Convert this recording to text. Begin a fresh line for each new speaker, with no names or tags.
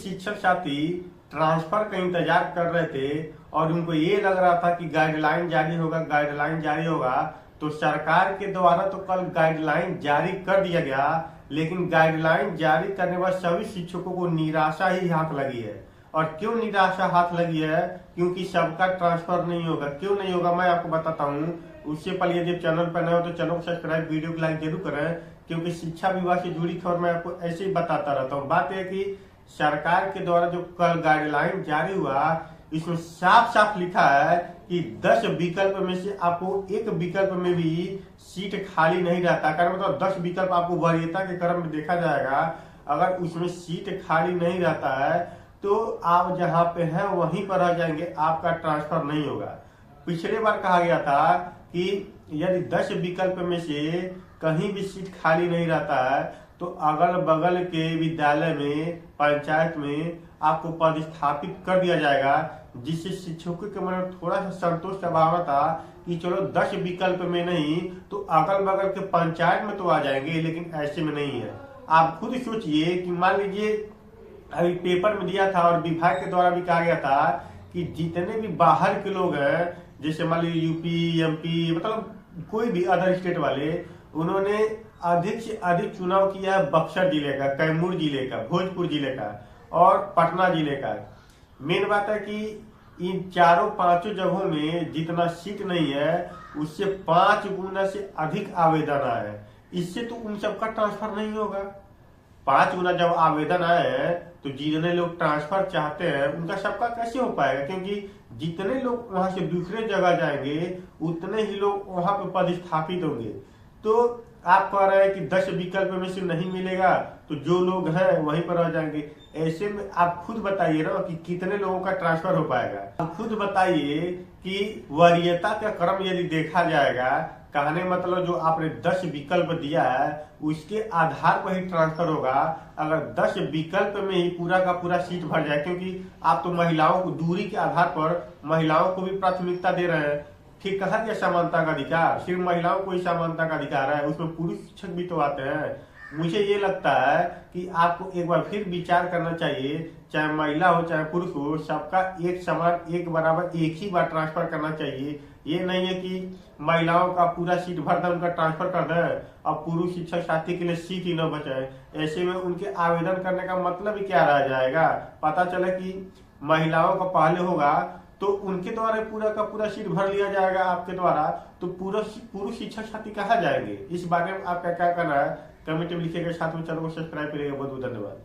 शिक्षक साथी ट्रांसफर का इंतजार कर रहे थे और उनको ये लग रहा था कि गाइडलाइन जारी होगा। तो सरकार के द्वारा तो कल गाइडलाइन जारी कर दिया गया, लेकिन गाइडलाइन जारी करने बाद सभी शिक्षकों को निराशा ही हाथ लगी है। और क्यों निराशा हाथ लगी है? क्योंकि सबका ट्रांसफर नहीं होगा। क्यों नहीं होगा मैं आपको बताता हूँ। उससे पहले यदि चैनल पर नए हो तो चैनल को सब्सक्राइब, वीडियो को लाइक जरूर करें, क्योंकि शिक्षा विभाग से जुड़ी खबर मैं आपको ऐसे ही बताता रहता हूँ। बात यह कि सरकार के द्वारा जो कल गाइडलाइन जारी हुआ, इसमें साफ साफ लिखा है कि 10 विकल्प में से आपको एक विकल्प में भी सीट खाली नहीं रहता। कारण मतलब 10 विकल्प आपको वरीयता के क्रम में देखा जाएगा। अगर उसमें सीट खाली नहीं रहता है तो आप जहां पे हैं वहीं पर रह जाएंगे, आपका ट्रांसफर नहीं होगा। पिछले बार कहा गया था कि यदि 10 विकल्प में से कहीं भी सीट खाली नहीं रहता है तो अगल बगल के विद्यालय में, पंचायत में आपको पदस्थापित कर दिया जाएगा, जिससे शिक्षकों के मन में थोड़ा सा संतोष का भावना था कि चलो 10 विकल्प में नहीं तो अगल बगल के पंचायत में तो आ जाएंगे, लेकिन ऐसे में नहीं है। आप खुद सोचिए कि मान लीजिए अभी पेपर में दिया था और विभाग के द्वारा भी कहा गया था कि जितने भी बाहर के लोग हैं, जैसे मान लीजिए यूपी, एमपी, मतलब कोई भी अदर स्टेट वाले, उन्होंने अधिक से अधिक चुनाव किया है बक्सर जिले का, कैमूर जिले का, भोजपुर जिले का और पटना जिले का। मेन बात है कि इन चारों पांचों जगहों में जितना सीट नहीं है उससे 5 गुना से अधिक आवेदन आए हैं। इससे तो उन सबका ट्रांसफर नहीं होगा। 5 गुना जब आवेदन आए हैं तो जितने लोग ट्रांसफर चाहते हैं उनका सबका कैसे हो पाएगा? क्योंकि जितने लोग वहां से दूसरे जगह जाएंगे उतने ही लोग वहां पे पदस्थापित होंगे। तो आप कह रहे हैं कि 10 विकल्प में से नहीं मिलेगा तो जो लोग हैं वहीं पर रह जाएंगे। ऐसे में आप खुद बताइए ना कि कितने लोगों का ट्रांसफर हो पाएगा। आप खुद बताइए कि वरीयता का क्रम यदि देखा जाएगा, कहने मतलब जो आपने 10 विकल्प दिया है उसके आधार पर ही ट्रांसफर होगा। अगर 10 विकल्प में ही पूरा का पूरा सीट भर जाए, क्योंकि आप तो महिलाओं को दूरी के आधार पर महिलाओं को भी प्राथमिकता दे रहे हैं। ठीक कहा गया समानता का अधिकार, सिर्फ महिलाओं को ही समानता का अधिकार है, उसमें पुरुष शिक्षक भी तो आते हैं। मुझे ये लगता है कि आपको एक बार फिर विचार करना चाहिए, चाहे महिला हो चाहे पुरुष हो, सबका एक समान, एक बराबर, एक ही बार ट्रांसफर करना चाहिए। ये नहीं है कि महिलाओं का पूरा सीट भर दें, उनका ट्रांसफर कर दें और पुरुष शिक्षक साथी के लिए सीट ही न बचे। ऐसे में उनके आवेदन करने का मतलब ही क्या रह जाएगा? पता चले कि महिलाओं का पहले होगा तो उनके द्वारा पूरा का पूरा सीट भर लिया जाएगा आपके द्वारा, तो पुरुष शिक्षक साथी कहाँ जाएंगे? इस बारे में आपका क्या कहना है? कमेंट में लिखिएगा, साथ में चैनल को सब्सक्राइब करिएगा। बहुत बहुत धन्यवाद।